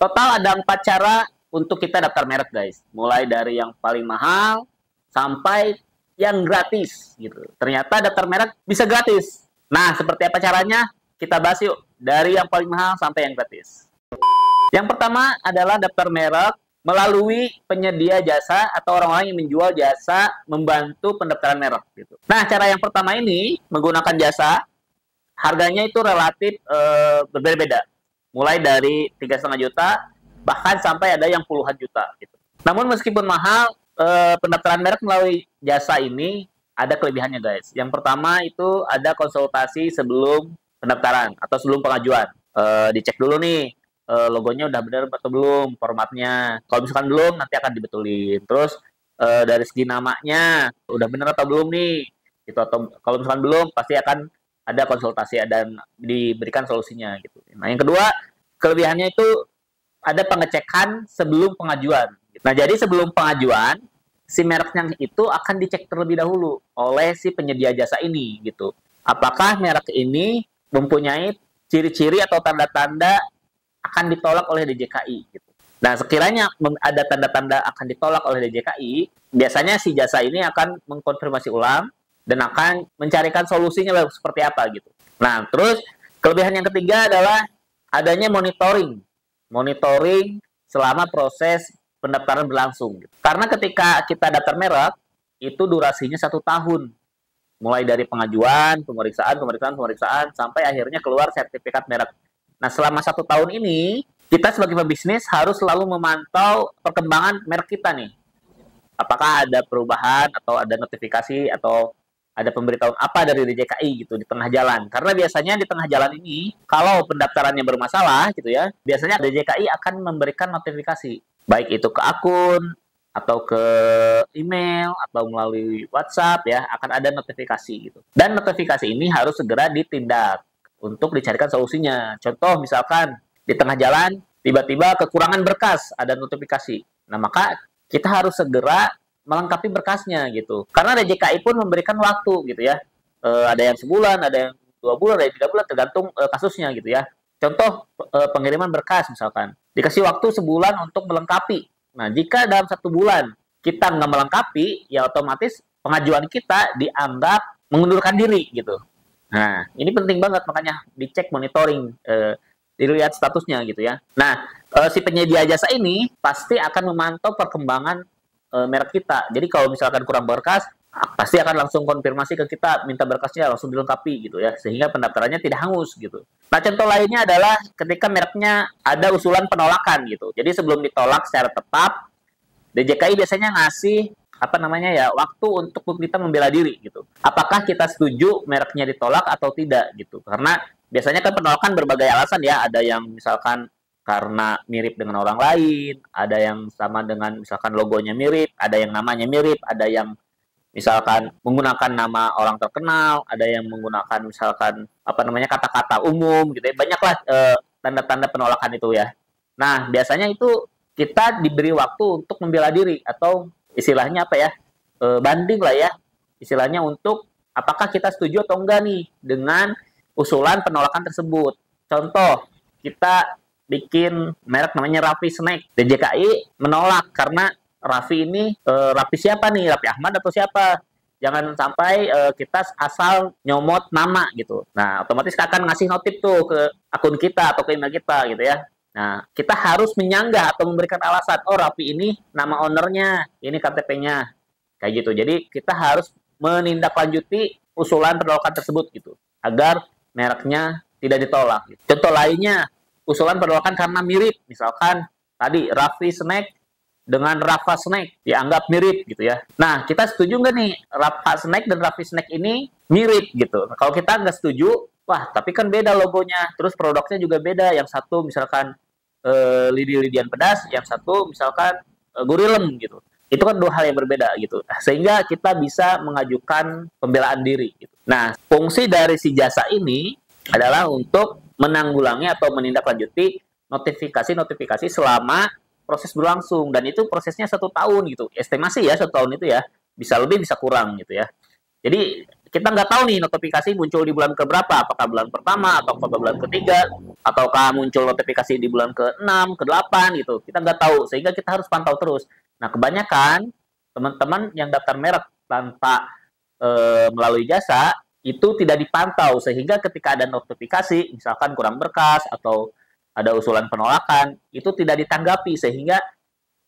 Total ada 4 cara untuk kita daftar merek, guys. Mulai dari yang paling mahal sampai yang gratis gitu. Ternyata daftar merek bisa gratis. Nah, seperti apa caranya? Kita bahas yuk. Dari yang paling mahal sampai yang gratis. Yang pertama adalah daftar merek melalui penyedia jasa atau orang-orang yang menjual jasa membantu pendaftaran merek gitu. Nah, cara yang pertama ini menggunakan jasa, harganya itu relatif berbeda-beda. Mulai dari 3,5 juta bahkan sampai ada yang puluhan juta gitu. Namun meskipun mahal, pendaftaran merek melalui jasa ini ada kelebihannya, guys. Yang pertama itu ada konsultasi sebelum pendaftaran atau sebelum pengajuan. Dicek dulu nih, logonya udah benar atau belum, formatnya. Kalau misalkan belum, nanti akan dibetulin. Terus dari segi namanya udah benar atau belum nih, gitu. Atau kalau misalkan belum, pasti akan ada konsultasi dan diberikan solusinya gitu. Nah, yang kedua, kelebihannya itu ada pengecekan sebelum pengajuan. Nah, jadi sebelum pengajuan, si mereknya itu akan dicek terlebih dahulu oleh si penyedia jasa ini gitu. Apakah merek ini mempunyai ciri-ciri atau tanda-tanda akan ditolak oleh DJKI gitu. Nah, sekiranya ada tanda-tanda akan ditolak oleh DJKI, biasanya si jasa ini akan mengkonfirmasi ulang dan akan mencarikan solusinya seperti apa gitu. Nah, terus kelebihan yang ketiga adalah adanya monitoring selama proses pendaftaran berlangsung. Karena ketika kita daftar merek, itu durasinya 1 tahun. Mulai dari pengajuan, pemeriksaan, sampai akhirnya keluar sertifikat merek. Nah, selama 1 tahun ini, kita sebagai pebisnis harus selalu memantau perkembangan merek kita nih. Apakah ada perubahan, atau ada notifikasi, atau ada pemberitahuan apa dari DJKI gitu di tengah jalan. Karena biasanya di tengah jalan ini, kalau pendaftarannya bermasalah gitu ya, biasanya DJKI akan memberikan notifikasi. Baik itu ke akun, atau ke email, atau melalui WhatsApp ya, akan ada notifikasi gitu. Dan notifikasi ini harus segera ditindak untuk dicarikan solusinya. Contoh misalkan di tengah jalan, tiba-tiba kekurangan berkas, ada notifikasi. Nah, maka kita harus segera melengkapi berkasnya gitu. Karena DJKI pun memberikan waktu gitu ya. Ada yang sebulan, ada yang 2 bulan, ada yang 3 bulan, tergantung kasusnya gitu ya. Contoh pengiriman berkas misalkan. Dikasih waktu sebulan untuk melengkapi. Nah, jika dalam 1 bulan kita nggak melengkapi, ya otomatis pengajuan kita dianggap mengundurkan diri gitu. Nah, ini penting banget, makanya dicek monitoring, dilihat statusnya gitu ya. Nah, si penyedia jasa ini pasti akan memantau perkembangan merek kita. Jadi kalau misalkan kurang berkas, pasti akan langsung konfirmasi ke kita, minta berkasnya langsung dilengkapi gitu ya, sehingga pendaftarannya tidak hangus gitu. Nah, contoh lainnya adalah ketika mereknya ada usulan penolakan gitu. Jadi sebelum ditolak secara tetap, DJKI biasanya ngasih waktu untuk kita membela diri gitu. Apakah kita setuju mereknya ditolak atau tidak gitu. Karena biasanya kan penolakan berbagai alasan ya. Ada yang misalkan karena mirip dengan orang lain, ada yang sama dengan misalkan logonya mirip, ada yang namanya mirip, ada yang misalkan menggunakan nama orang terkenal, ada yang menggunakan misalkan kata-kata umum gitu ya. Banyaklah tanda-tanda penolakan itu ya. Nah, biasanya itu kita diberi waktu untuk membela diri atau istilahnya banding lah ya. Istilahnya untuk apakah kita setuju atau enggak nih dengan usulan penolakan tersebut. Contoh, kita bikin merek namanya Raffi Snack. DJKI menolak karena Raffi ini Raffi siapa nih? Raffi Ahmad atau siapa? Jangan sampai kita asal nyomot nama gitu. Nah, otomatis akan ngasih notif tuh ke akun kita atau ke email kita gitu ya. Nah, kita harus menyanggah atau memberikan alasan, oh Raffi ini nama ownernya, ini KTP-nya. Kayak gitu. Jadi kita harus menindaklanjuti usulan penolakan tersebut gitu, agar mereknya tidak ditolak. Gitu. Contoh lainnya, usulan penolakan karena mirip, misalkan tadi Raffi Snack dengan Rafa Snack dianggap mirip gitu ya. Nah, kita setuju nggak nih Rafa Snack dan Raffi Snack ini mirip gitu? Nah, kalau kita nggak setuju, wah tapi kan beda logonya, terus produknya juga beda. Yang satu misalkan lidi-lidian pedas, yang satu misalkan gurilem gitu. Itu kan 2 hal yang berbeda gitu. Sehingga kita bisa mengajukan pembelaan diri. Gitu. Nah, fungsi dari si jasa ini adalah untuk menanggulangi atau menindaklanjuti notifikasi-notifikasi selama proses berlangsung, dan itu prosesnya 1 tahun gitu. Estimasi ya 1 tahun itu ya, bisa lebih bisa kurang gitu ya. Jadi kita nggak tahu nih notifikasi muncul di bulan keberapa, apakah bulan pertama atau bulan ketiga, ataukah muncul notifikasi di bulan ke-6, ke-8 gitu. Kita nggak tahu, sehingga kita harus pantau terus. Nah, kebanyakan teman-teman yang daftar merek tanpa melalui jasa itu tidak dipantau, sehingga ketika ada notifikasi, misalkan kurang berkas atau ada usulan penolakan, itu tidak ditanggapi, sehingga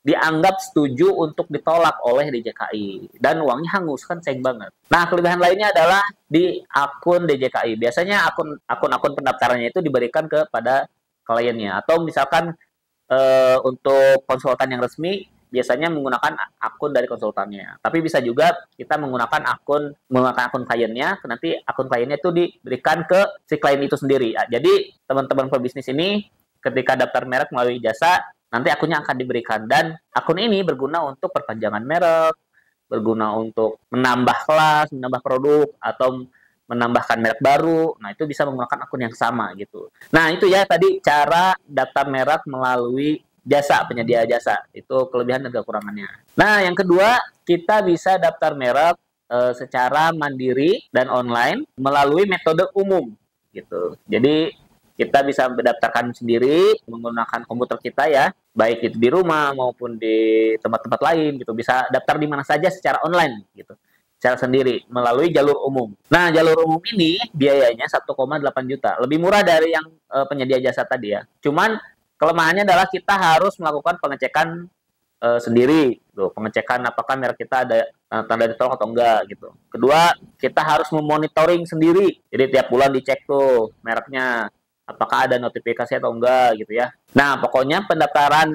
dianggap setuju untuk ditolak oleh DJKI. Dan uangnya hangus, kan sayang banget. Nah, kelebihan lainnya adalah di akun DJKI. Biasanya akun-akun pendaftarannya itu diberikan kepada kliennya. Atau misalkan untuk konsultan yang resmi, biasanya menggunakan akun dari konsultannya. Tapi bisa juga kita menggunakan akun kliennya, nanti akun kliennya itu diberikan ke si klien itu sendiri. Jadi, teman-teman pebisnis ini ketika daftar merek melalui jasa, nanti akunnya akan diberikan, dan akun ini berguna untuk perpanjangan merek, berguna untuk menambah kelas, menambah produk, atau menambahkan merek baru. Nah, itu bisa menggunakan akun yang sama gitu. Nah, itu ya tadi cara daftar merek melalui jasa, penyedia jasa. Itu kelebihan dan kekurangannya. Nah, yang kedua, kita bisa daftar merek secara mandiri dan online melalui metode umum gitu. Jadi kita bisa mendaftarkan sendiri menggunakan komputer kita ya, baik itu di rumah maupun di tempat-tempat lain gitu. Bisa daftar di mana saja secara online gitu, secara sendiri melalui jalur umum. Nah, jalur umum ini biayanya 1,8 juta, lebih murah dari yang penyedia jasa tadi ya. Cuman kelemahannya adalah kita harus melakukan pengecekan sendiri, gitu. Pengecekan apakah merek kita ada tanda ditolak atau enggak gitu. Kedua, kita harus memonitoring sendiri. Jadi tiap bulan dicek tuh mereknya, apakah ada notifikasi atau enggak gitu ya. Nah, pokoknya pendaftaran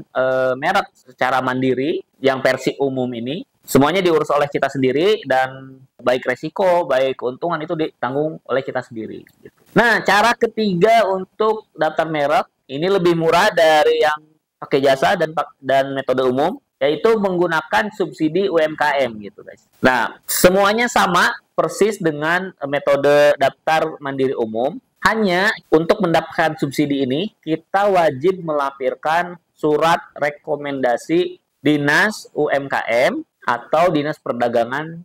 merek secara mandiri yang versi umum ini semuanya diurus oleh kita sendiri, dan baik resiko, baik keuntungan itu ditanggung oleh kita sendiri gitu. Nah, cara ketiga untuk daftar merek ini lebih murah dari yang pakai jasa dan metode umum, yaitu menggunakan subsidi UMKM gitu guys. Nah, semuanya sama persis dengan metode daftar mandiri umum. Hanya untuk mendapatkan subsidi ini, kita wajib melampirkan surat rekomendasi Dinas UMKM atau Dinas Perdagangan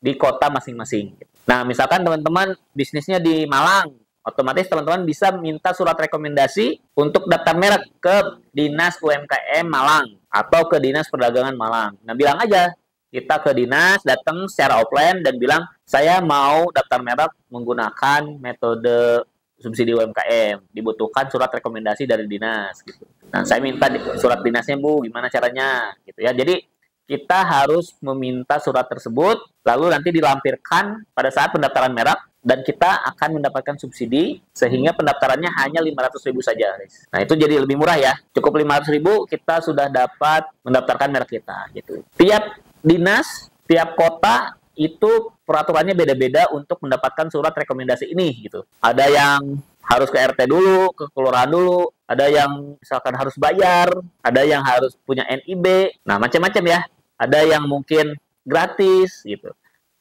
di kota masing-masing. Nah, misalkan teman-teman bisnisnya di Malang, otomatis teman-teman bisa minta surat rekomendasi untuk daftar merek ke Dinas UMKM Malang atau ke Dinas Perdagangan Malang. Nah, bilang aja, kita ke dinas, datang secara offline dan bilang, saya mau daftar merek menggunakan metode subsidi UMKM, dibutuhkan surat rekomendasi dari dinas gitu. Nah, saya minta surat dinasnya Bu, gimana caranya gitu ya. Jadi kita harus meminta surat tersebut, lalu nanti dilampirkan pada saat pendaftaran merek, dan kita akan mendapatkan subsidi, sehingga pendaftarannya hanya 500.000 saja. Nah, itu jadi lebih murah ya. Cukup 500.000 kita sudah dapat mendaftarkan merek kita gitu. Tiap dinas, tiap kota itu peraturannya beda-beda untuk mendapatkan surat rekomendasi ini gitu. Ada yang harus ke RT dulu, ke kelurahan dulu, ada yang misalkan harus bayar, ada yang harus punya NIB, nah macam-macam ya. Ada yang mungkin gratis gitu.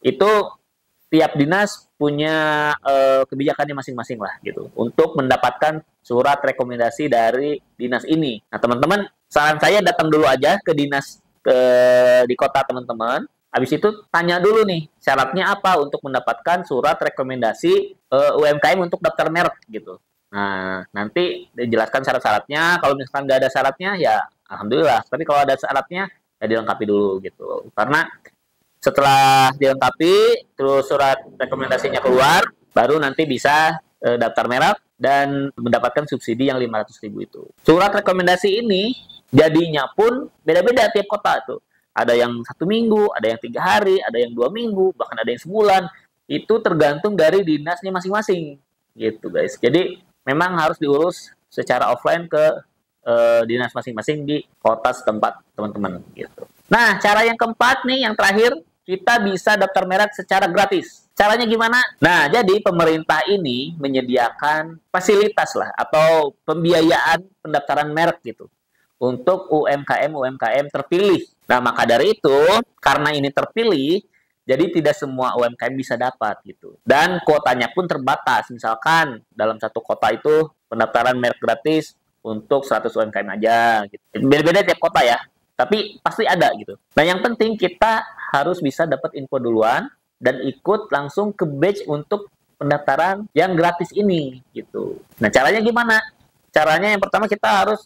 Itu tiap dinas punya kebijakannya masing-masing lah gitu untuk mendapatkan surat rekomendasi dari dinas ini. Nah, teman-teman, saran saya datang dulu aja ke dinas di kota teman-teman. Habis itu tanya dulu nih, syaratnya apa untuk mendapatkan surat rekomendasi UMKM untuk daftar merek gitu. Nah, nanti dijelaskan syarat-syaratnya. Kalau misalkan nggak ada syaratnya, ya alhamdulillah. Tapi kalau ada syaratnya, ya dilengkapi dulu gitu. Karena setelah dilengkapi, terus surat rekomendasinya keluar, baru nanti bisa daftar merek dan mendapatkan subsidi yang 500.000 itu. Surat rekomendasi ini jadinya pun beda-beda tiap kota tuh. Ada yang 1 minggu, ada yang 3 hari, ada yang 2 minggu, bahkan ada yang sebulan. Itu tergantung dari dinasnya masing-masing, gitu guys. Jadi memang harus diurus secara offline ke dinas masing-masing di kota setempat teman-teman, gitu. Nah, cara yang keempat nih, yang terakhir, kita bisa daftar merek secara gratis. Caranya gimana? Nah, jadi pemerintah ini menyediakan fasilitas lah atau pembiayaan pendaftaran merek gitu untuk UMKM terpilih. Nah, maka dari itu, karena ini terpilih, jadi tidak semua UMKM bisa dapat gitu. Dan kuotanya pun terbatas. Misalkan dalam satu kota itu pendaftaran merek gratis untuk 100 UMKM aja gitu. Beda-beda tiap kota ya, tapi pasti ada gitu. Nah, yang penting kita harus bisa dapat info duluan, dan ikut langsung ke batch untuk pendaftaran yang gratis ini gitu. Nah, caranya gimana? Caranya yang pertama kita harus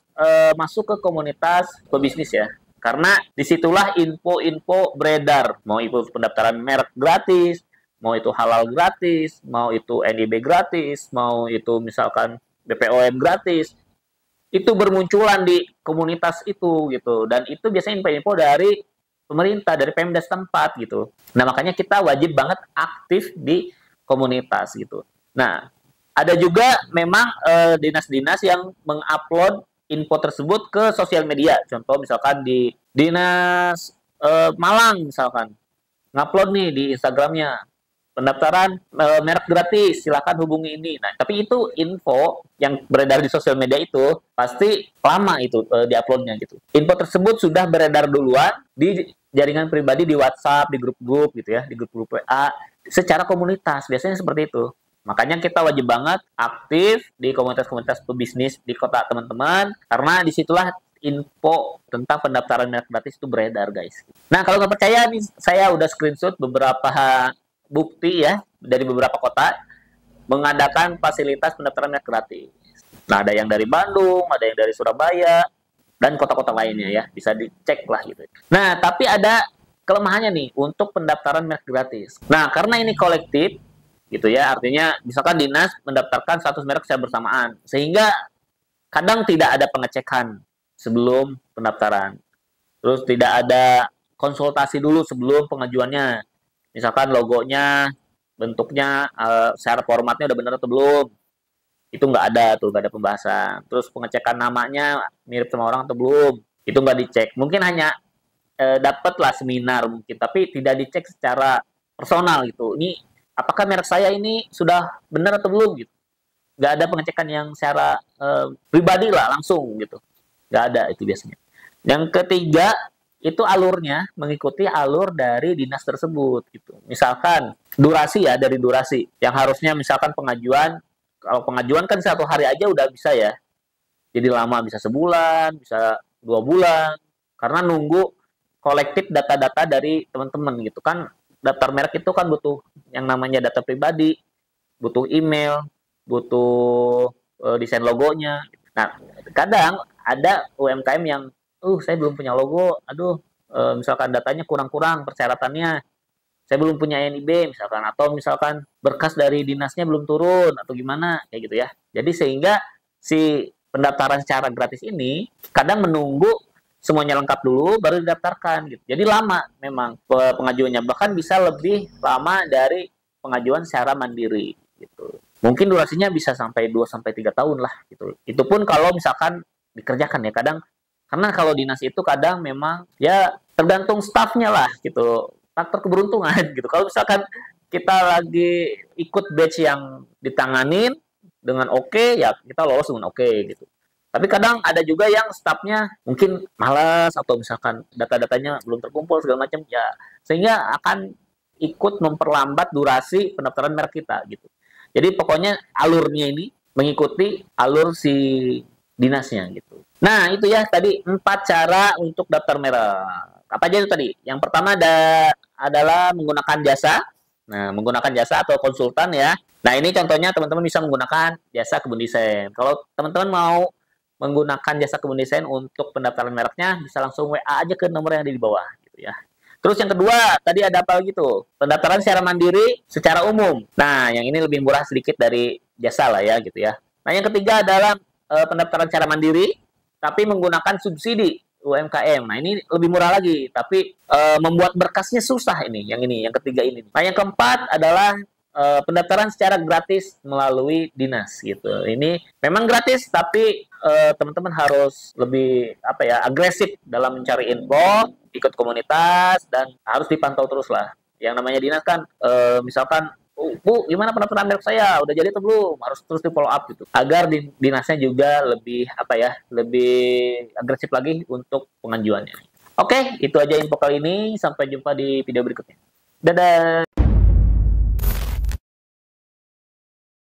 masuk ke komunitas pebisnis ya. Karena disitulah info-info beredar. Mau itu pendaftaran merek gratis, mau itu halal gratis, mau itu NIB gratis, mau itu misalkan BPOM gratis. Itu bermunculan di komunitas itu gitu. Dan itu biasanya info-info dari pemerintah, dari Pemda setempat gitu. Nah, makanya kita wajib banget aktif di komunitas gitu. Nah, ada juga memang dinas-dinas yang mengupload info tersebut ke sosial media. Contoh misalkan di Dinas Malang misalkan. Ngupload nih di Instagramnya. Pendaftaran merek gratis, silakan hubungi ini. Nah, tapi itu info yang beredar di sosial media itu pasti lama itu diuploadnya gitu. Info tersebut sudah beredar duluan di jaringan pribadi di WhatsApp, di grup-grup gitu ya, di grup-grup WA, secara komunitas. Biasanya seperti itu. Makanya kita wajib banget aktif di komunitas-komunitas pebisnis di kota teman-teman, karena disitulah info tentang pendaftaran merek gratis itu beredar, guys. Nah, kalau nggak percaya nih, saya udah screenshot beberapa bukti ya dari beberapa kota mengadakan fasilitas pendaftaran merek gratis. Nah, ada yang dari Bandung, ada yang dari Surabaya, dan kota-kota lainnya ya, bisa dicek lah gitu. Nah, tapi ada kelemahannya nih untuk pendaftaran merek gratis. Nah, karena ini kolektif gitu ya, artinya misalkan dinas mendaftarkan 100 merek secara bersamaan, sehingga kadang tidak ada pengecekan sebelum pendaftaran. Terus tidak ada konsultasi dulu sebelum pengajuannya. Misalkan logonya, bentuknya, secara formatnya udah bener atau belum. Itu nggak ada tuh, nggak ada pembahasan. Terus pengecekan namanya mirip sama orang atau belum. Itu nggak dicek. Mungkin hanya dapat lah seminar mungkin, tapi tidak dicek secara personal gitu. Ini apakah merek saya ini sudah benar atau belum gitu. Nggak ada pengecekan yang secara pribadi lah langsung gitu. Nggak ada itu biasanya. Yang ketiga itu alurnya mengikuti alur dari dinas tersebut gitu. Misalkan durasi ya, dari durasi yang harusnya misalkan pengajuan, kalau pengajuan kan 1 hari aja udah bisa ya. Jadi lama, bisa sebulan, bisa 2 bulan, karena nunggu kolektif data-data dari teman-teman gitu kan. Daftar merek itu kan butuh yang namanya data pribadi, butuh email, butuh desain logonya. Nah, kadang ada UMKM yang saya belum punya logo, misalkan datanya kurang-kurang persyaratannya, saya belum punya NIB misalkan, atau misalkan berkas dari dinasnya belum turun atau gimana kayak gitu ya. Jadi sehingga si pendaftaran secara gratis ini kadang menunggu semuanya lengkap dulu baru didaftarkan gitu. Jadi lama memang pengajuannya, bahkan bisa lebih lama dari pengajuan secara mandiri gitu. Mungkin durasinya bisa sampai 2 sampai 3 tahun lah gitu. Itu pun kalau misalkan dikerjakan ya, kadang karena kalau dinas itu kadang memang ya tergantung stafnya lah gitu, faktor keberuntungan gitu. Kalau misalkan kita lagi ikut batch yang ditanganin dengan oke, ya kita lolos dengan oke gitu. Tapi kadang ada juga yang stafnya mungkin malas atau misalkan data-datanya belum terkumpul segala macam ya, sehingga akan ikut memperlambat durasi pendaftaran merek kita gitu. Jadi pokoknya alurnya ini mengikuti alur si dinasnya gitu. Nah, itu ya tadi 4 cara untuk daftar merek. Apa aja itu tadi? Yang pertama adalah menggunakan jasa. Nah, menggunakan jasa atau konsultan ya. Nah, ini contohnya teman-teman bisa menggunakan jasa kebun desain. Kalau teman-teman mau menggunakan jasa kebun desain untuk pendaftaran mereknya, bisa langsung WA aja ke nomor yang ada di bawah gitu ya. Terus yang kedua, tadi ada apa lagi tuh? Pendaftaran secara mandiri, secara umum. Nah, yang ini lebih murah sedikit dari jasa lah ya gitu ya. Nah, yang ketiga adalah pendaftaran secara mandiri, tapi menggunakan subsidi UMKM. Nah, ini lebih murah lagi, tapi membuat berkasnya susah ini, yang ketiga ini. Nah, yang keempat adalah pendaftaran secara gratis melalui dinas gitu. Ini memang gratis, tapi teman-teman harus lebih agresif dalam mencari info, ikut komunitas, dan harus dipantau terus lah. Yang namanya dinas kan, misalkan, Bu, gimana pendaftaran merek saya? Udah jadi atau belum? Harus terus di follow up gitu. Agar dinasnya juga lebih lebih agresif lagi untuk pengajuannya. Oke, itu aja info kali ini. Sampai jumpa di video berikutnya. Dadah.